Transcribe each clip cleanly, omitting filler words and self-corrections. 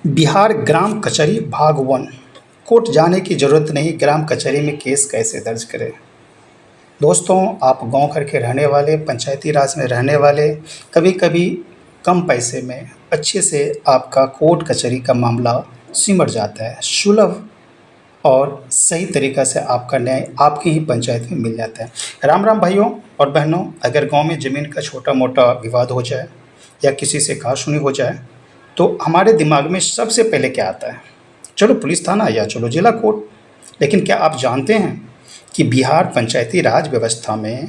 बिहार ग्राम कचहरी भाग 1। कोर्ट जाने की ज़रूरत नहीं, ग्राम कचहरी में केस कैसे दर्ज करें। दोस्तों, आप गांव घर के रहने वाले, पंचायती राज में रहने वाले, कभी कभी कम पैसे में अच्छे से आपका कोर्ट कचहरी का मामला सिमट जाता है। सुलभ और सही तरीक़ा से आपका न्याय आपकी ही पंचायत में मिल जाता है। राम राम भाइयों और बहनों, अगर गांव में ज़मीन का छोटा मोटा विवाद हो जाए या किसी से कहा-सुनी हो जाए तो हमारे दिमाग में सबसे पहले क्या आता है? चलो पुलिस थाना या चलो जिला कोर्ट। लेकिन क्या आप जानते हैं कि बिहार पंचायती राज व्यवस्था में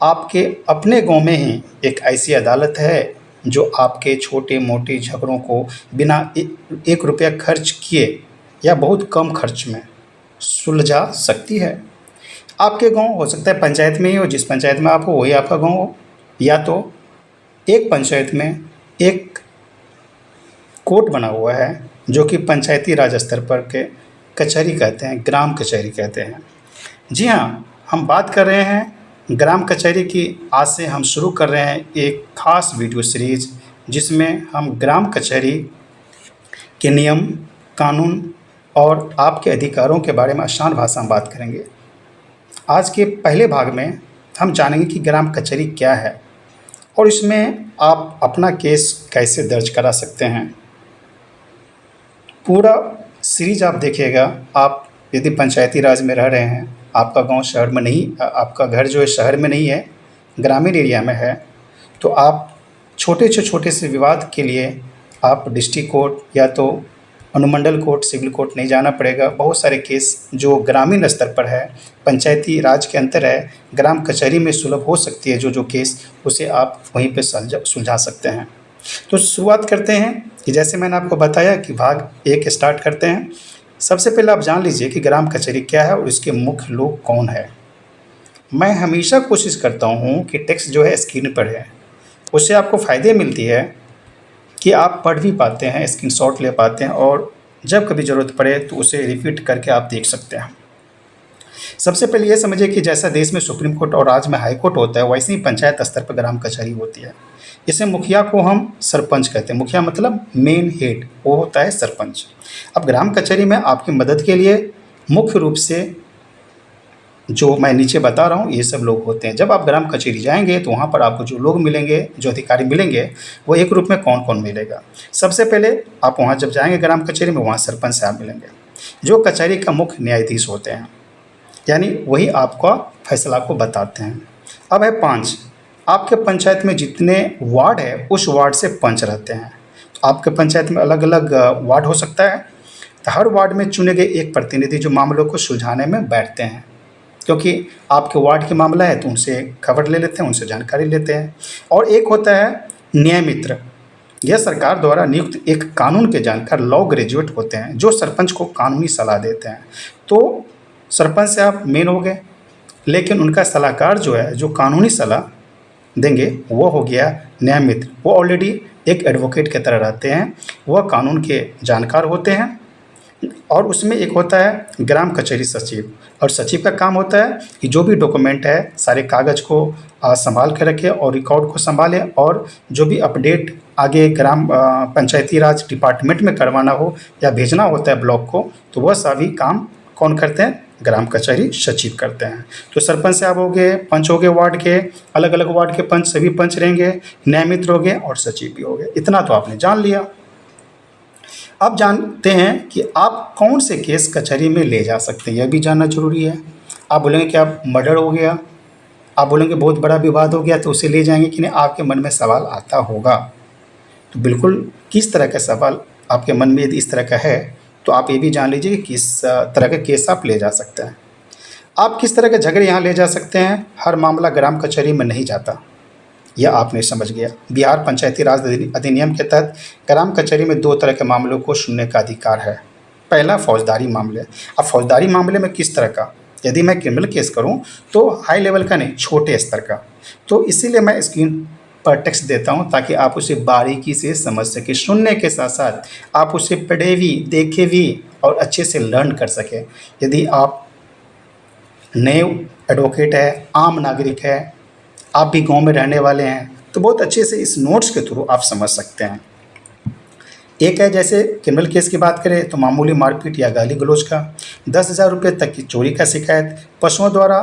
आपके अपने गांव में ही एक ऐसी अदालत है जो आपके छोटे-मोटे झगड़ों को बिना 1 रुपया खर्च किए या बहुत कम खर्च में सुलझा सकती है। आपके गांव हो सकता है पंचायत में ही हो, जिस पंचायत में आप हो वही आपका गांव हो, या तो एक पंचायत में एक कोर्ट बना हुआ है जो कि पंचायती राज स्तर पर के कचहरी कहते हैं, ग्राम कचहरी कहते हैं। जी हाँ, हम बात कर रहे हैं ग्राम कचहरी की। आज से हम शुरू कर रहे हैं एक ख़ास वीडियो सीरीज़ जिसमें हम ग्राम कचहरी के नियम, कानून और आपके अधिकारों के बारे में आसान भाषा में बात करेंगे। आज के पहले भाग में हम जानेंगे कि ग्राम कचहरी क्या है और इसमें आप अपना केस कैसे दर्ज करा सकते हैं। पूरा सीरीज आप देखिएगा। आप यदि पंचायती राज में रह रहे हैं, आपका गांव शहर में नहीं, आपका घर जो है शहर में नहीं है, ग्रामीण एरिया में है, तो आप छोटे से विवाद के लिए आप डिस्ट्रिक्ट कोर्ट या तो अनुमंडल कोर्ट, सिविल कोर्ट नहीं जाना पड़ेगा। बहुत सारे केस जो ग्रामीण स्तर पर है, पंचायती राज के अंतर है, ग्राम कचहरी में सुलभ हो सकती है जो केस, उसे आप वहीं पे सुलझा सकते हैं। तो शुरुआत करते हैं कि जैसे मैंने आपको बताया कि भाग 1 स्टार्ट करते हैं। सबसे पहले आप जान लीजिए कि ग्राम कचहरी क्या है और इसके मुख्य लोग कौन है। मैं हमेशा कोशिश करता हूँ कि टेक्स्ट जो है स्क्रीन पर है, उससे आपको फ़ायदे मिलती है कि आप पढ़ भी पाते हैं, स्क्रीनशॉट ले पाते हैं और जब कभी ज़रूरत पड़े तो उसे रिपीट करके आप देख सकते हैं। सबसे पहले ये समझिए कि जैसा देश में सुप्रीम कोर्ट और राज्य में हाई कोर्ट होता है, वैसे ही पंचायत स्तर पर ग्राम कचहरी होती है। इसे मुखिया को हम सरपंच कहते हैं। मुखिया मतलब मेन हेड, वो होता है सरपंच। अब ग्राम कचहरी में आपकी मदद के लिए मुख्य रूप से जो मैं नीचे बता रहा हूँ ये सब लोग होते हैं। जब आप ग्राम कचहरी जाएंगे तो वहाँ पर आपको जो लोग मिलेंगे, जो अधिकारी मिलेंगे, वो एक रूप में कौन कौन मिलेगा। सबसे पहले आप वहाँ जब जाएंगे ग्राम कचहरी में, वहाँ सरपंच साहब मिलेंगे जो कचहरी का मुख्य न्यायाधीश होते हैं, यानी वही आपका फैसला को बताते हैं। अब है 5, आपके पंचायत में जितने वार्ड है उस वार्ड से पंच रहते हैं। तो आपके पंचायत में अलग अलग वार्ड हो सकता है, तो हर वार्ड में चुने गए एक प्रतिनिधि जो मामलों को सुलझाने में बैठते हैं, क्योंकि आपके वार्ड के मामला है तो उनसे खबर ले लेते हैं, उनसे जानकारी लेते हैं। और एक होता है न्याय मित्र। यह सरकार द्वारा नियुक्त एक कानून के जानकार लॉ ग्रेजुएट होते हैं जो सरपंच को कानूनी सलाह देते हैं। तो सरपंच से आप मेन हो गए, लेकिन उनका सलाहकार जो है, जो कानूनी सलाह देंगे, वो हो गया न्याय मित्र। वो ऑलरेडी एक एडवोकेट की तरह रहते हैं, वह कानून के जानकार होते हैं। और उसमें एक होता है ग्राम कचहरी सचिव, और सचिव का काम होता है कि जो भी डॉक्यूमेंट है सारे कागज़ को संभाल के रखे और रिकॉर्ड को संभाले, और जो भी अपडेट आगे ग्राम पंचायती राज डिपार्टमेंट में करवाना हो या भेजना होता है ब्लॉक को, तो वह सभी काम कौन करते हैं? ग्राम कचहरी सचिव करते हैं। तो सरपंच साहब हो गए, पंच हो गए, वार्ड के अलग अलग वार्ड के पंच, सभी पंच रहेंगे, न्याय मित्र हो गए और सचिव भी हो गए। इतना तो आपने जान लिया। अब जानते हैं कि आप कौन से केस कचहरी में ले जा सकते हैं, यह भी जानना जरूरी है। आप बोलेंगे कि आप मर्डर हो गया, आप बोलेंगे बहुत बड़ा विवाद हो गया तो उसे ले जाएंगे कि नहीं, आपके मन में सवाल आता होगा। तो बिल्कुल किस तरह का सवाल आपके मन में यदि इस तरह का है तो आप ये भी जान लीजिए कि किस तरह के केस आप ले जा सकते हैं। आप किस तरह के झगड़े यहाँ ले जा सकते हैं। हर मामला ग्राम कचहरी में नहीं जाता, यह आपने समझ गया। बिहार पंचायती राज अधिनियम के तहत ग्राम कचहरी में 2 तरह के मामलों को सुनने का अधिकार है। पहला फौजदारी मामले। अब फौजदारी मामले में किस तरह का, यदि मैं क्रिमिनल केस करूं तो हाई लेवल का नहीं, छोटे स्तर का। तो इसीलिए मैं स्क्रीन पर टेक्स्ट देता हूं ताकि आप उसे बारीकी से समझ सकें। सुनने के साथ साथ आप उसे पढ़े भी, देखे भी और अच्छे से लर्न कर सकें। यदि आप नए एडवोकेट है, आम नागरिक है, आप भी गांव में रहने वाले हैं, तो बहुत अच्छे से इस नोट्स के थ्रू आप समझ सकते हैं। एक है जैसे क्रिमिनल केस की बात करें तो मामूली मारपीट या गाली गलौज का, 10,000 रुपये तक की चोरी का शिकायत, पशुओं द्वारा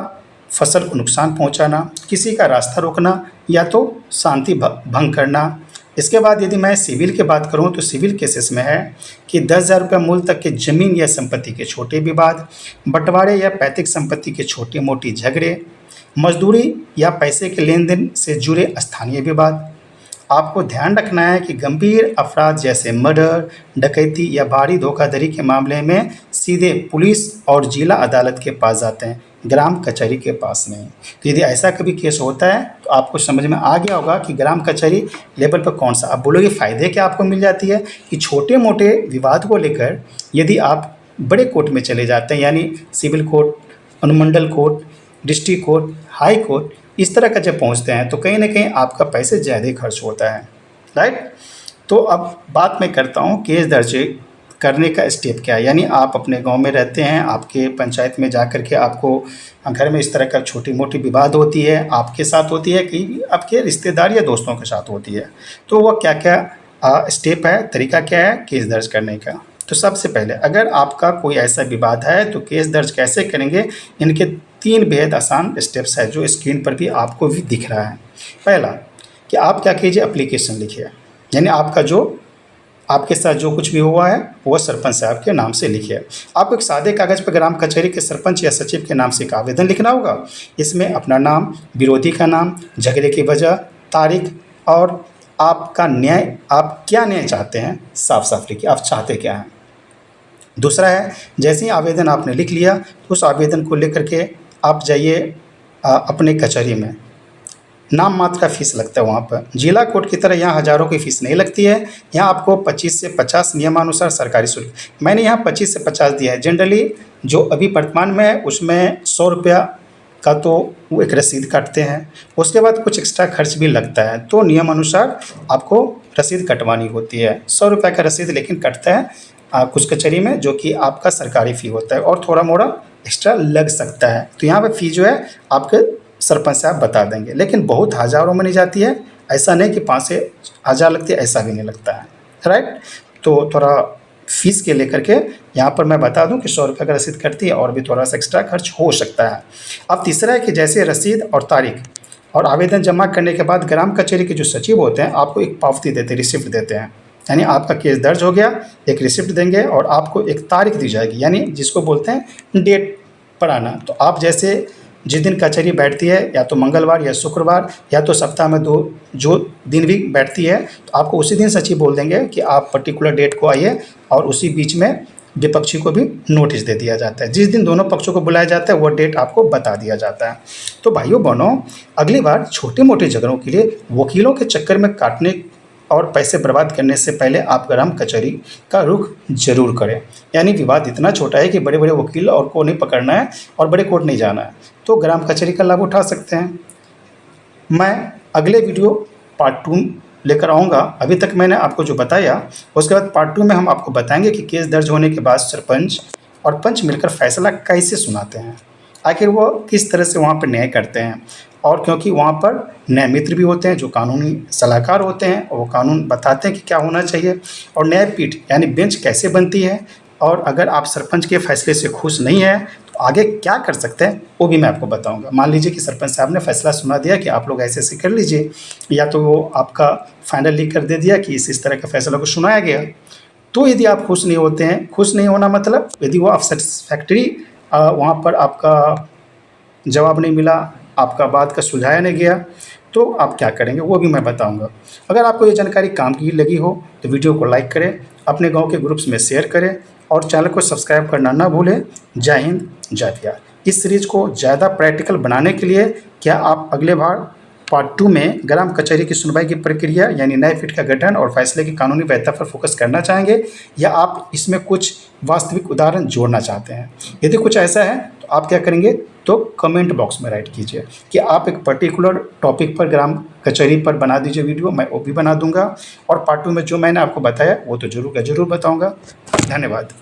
फसल को नुकसान पहुंचाना, किसी का रास्ता रोकना या तो शांति भंग करना। इसके बाद यदि मैं सिविल की बात करूं तो सिविल केसेस में है कि 10,000 रुपये मूल्य तक के जमीन या संपत्ति के छोटे विवाद, बंटवारे या पैतृक संपत्ति के छोटे मोटी झगड़े, मजदूरी या पैसे के लेन देन से जुड़े स्थानीय विवाद। आपको ध्यान रखना है कि गंभीर अपराध जैसे मर्डर, डकैती या भारी धोखाधड़ी के मामले में सीधे पुलिस और जिला अदालत के पास जाते हैं, ग्राम कचहरी के पास नहीं। तो यदि ऐसा कभी केस होता है तो आपको समझ में आ गया होगा कि ग्राम कचहरी लेवल पर कौन सा। अब बोलोगे फ़ायदे क्या आपको मिल जाती है कि छोटे मोटे विवाद को लेकर यदि आप बड़े कोर्ट में चले जाते हैं, यानी सिविल कोर्ट, अनुमंडल court, district court, high court, इस तरह का जब पहुंचते हैं तो कहीं ना कहीं आपका पैसे ज़्यादा खर्च होता है, राइट। तो अब बात मैं करता हूं केस दर्ज करने का स्टेप क्या है। यानी आप अपने गांव में रहते हैं, आपके पंचायत में जा कर के आपको घर में इस तरह का छोटी मोटी विवाद होती है, आपके साथ होती है, कई आपके रिश्तेदार या दोस्तों के साथ होती है, तो वह क्या क्या स्टेप है, तरीका क्या है केस दर्ज करने का। तो सबसे पहले अगर आपका कोई ऐसा विवाद है तो केस दर्ज कैसे करेंगे, इनके 3 बेहद आसान स्टेप्स है जो स्क्रीन पर भी आपको भी दिख रहा है। पहला कि आप क्या कीजिए, एप्लीकेशन लिखिए, यानी आपके साथ जो कुछ भी हुआ है वो सरपंच साहब के नाम से लिखिए। आपको एक सादे कागज़ पर ग्राम कचहरी के सरपंच या सचिव के नाम से एक आवेदन लिखना होगा। इसमें अपना नाम, विरोधी का नाम, झगड़े की वजह, तारीख और आपका न्याय, आप क्या न्याय चाहते हैं साफ साफ लिखिए, आप चाहते क्या हैं। दूसरा है, जैसे ही आवेदन आपने लिख लिया तो उस आवेदन को लेकर के आप जाइए अपने कचहरी में। नाम मात्र का फ़ीस लगता है वहाँ पर, जिला कोर्ट की तरह यहाँ हज़ारों की फ़ीस नहीं लगती है। यहाँ आपको 25 से 50 नियमानुसार सरकारी शुल्क, मैंने यहाँ 25 से 50 दिया है। जनरली जो अभी वर्तमान में है उसमें 100 रुपया का तो वो एक रसीद काटते हैं, उसके बाद कुछ एक्स्ट्रा खर्च भी लगता है, तो नियम अनुसार आपको रसीद कटवानी होती है। 100 रुपये का रसीद लेकिन कटता है कुछ कचहरी में, जो कि आपका सरकारी फ़ी होता है, और थोड़ा मोड़ा एक्स्ट्रा लग सकता है। तो यहाँ पे फ़ी जो है आपके सरपंच साहब बता देंगे, लेकिन बहुत हज़ारों में नहीं जाती है, ऐसा नहीं कि 5 से 1000 लगती है, ऐसा भी नहीं लगता है, राइट। तो थोड़ा फ़ीस के लेकर के यहाँ पर मैं बता दूं कि 100 रुपये का रसीद कटती है, और भी थोड़ा सा एक्स्ट्रा खर्च हो सकता है। अब तीसरा है कि जैसे रसीद और तारीख और आवेदन जमा करने के बाद ग्राम कचहरी के जो सचिव होते हैं आपको एक पावती देते हैं, रिसिप्ट देते हैं, यानी आपका केस दर्ज हो गया, एक रिसिप्ट देंगे और आपको एक तारीख दी जाएगी, यानी जिसको बोलते हैं डेट पर आना। तो आप जैसे जिस दिन कचहरी बैठती है, या तो मंगलवार या शुक्रवार या तो सप्ताह में 2 जो दिन भी बैठती है, तो आपको उसी दिन सचिव बोल देंगे कि आप पर्टिकुलर डेट को आइए, और उसी बीच में विपक्षी को भी नोटिस दे दिया जाता है। जिस दिन दोनों पक्षों को बुलाया जाता है वो डेट आपको बता दिया जाता है। तो भाइयों बहनों, अगली बार छोटे मोटे झगड़ों के लिए वकीलों के चक्कर में काटने और पैसे बर्बाद करने से पहले आप ग्राम कचहरी का रुख जरूर करें। यानी विवाद इतना छोटा है कि बड़े बड़े वकील और को नहीं पकड़ना है और बड़े कोर्ट नहीं जाना है, तो ग्राम कचहरी का लाभ उठा सकते हैं। मैं अगले वीडियो पार्ट 2 लेकर आऊँगा। अभी तक मैंने आपको जो बताया, उसके बाद पार्ट 2 में हम आपको बताएंगे कि केस दर्ज होने के बाद सरपंच और पंच मिलकर फैसला कैसे सुनाते हैं, आखिर वो किस तरह से वहाँ पर न्याय करते हैं। और क्योंकि वहाँ पर न्याय मित्र भी होते हैं जो कानूनी सलाहकार होते हैं, और वो कानून बताते हैं कि क्या होना चाहिए, और न्यायपीठ यानी बेंच कैसे बनती है, और अगर आप सरपंच के फैसले से खुश नहीं हैं तो आगे क्या कर सकते हैं वो भी मैं आपको बताऊंगा। मान लीजिए कि सरपंच साहब ने फैसला सुना दिया कि आप लोग ऐसे ऐसे कर लीजिए, या तो वो आपका फाइनल लिख कर दे दिया कि इस तरह के फैसला को सुनाया गया, तो यदि आप खुश नहीं होते हैं, खुश नहीं होना मतलब यदि वो आप सेटिस्फैक्ट्री वहाँ पर आपका जवाब नहीं मिला, आपका बात का सुलझाया नहीं गया, तो आप क्या करेंगे वो भी मैं बताऊंगा। अगर आपको ये जानकारी काम की लगी हो तो वीडियो को लाइक करें, अपने गांव के ग्रुप्स में शेयर करें, और चैनल को सब्सक्राइब करना ना भूलें। जय हिंद, जय बिहार। इस सीरीज को ज़्यादा प्रैक्टिकल बनाने के लिए क्या आप अगले बार पार्ट 2 में ग्राम कचहरी की सुनवाई की प्रक्रिया यानी न्यायपीठ का गठन और फैसले की कानूनी वैधता पर फोकस करना चाहेंगे, या आप इसमें कुछ वास्तविक उदाहरण जोड़ना चाहते हैं? यदि कुछ ऐसा है तो आप क्या करेंगे, तो कमेंट बॉक्स में राइट कीजिए कि आप एक पर्टिकुलर टॉपिक पर ग्राम कचहरी पर बना दीजिए वीडियो, मैं वो भी बना दूंगा। और पार्ट 2 में जो मैंने आपको बताया वो तो जरूर का जरूर बताऊंगा। धन्यवाद।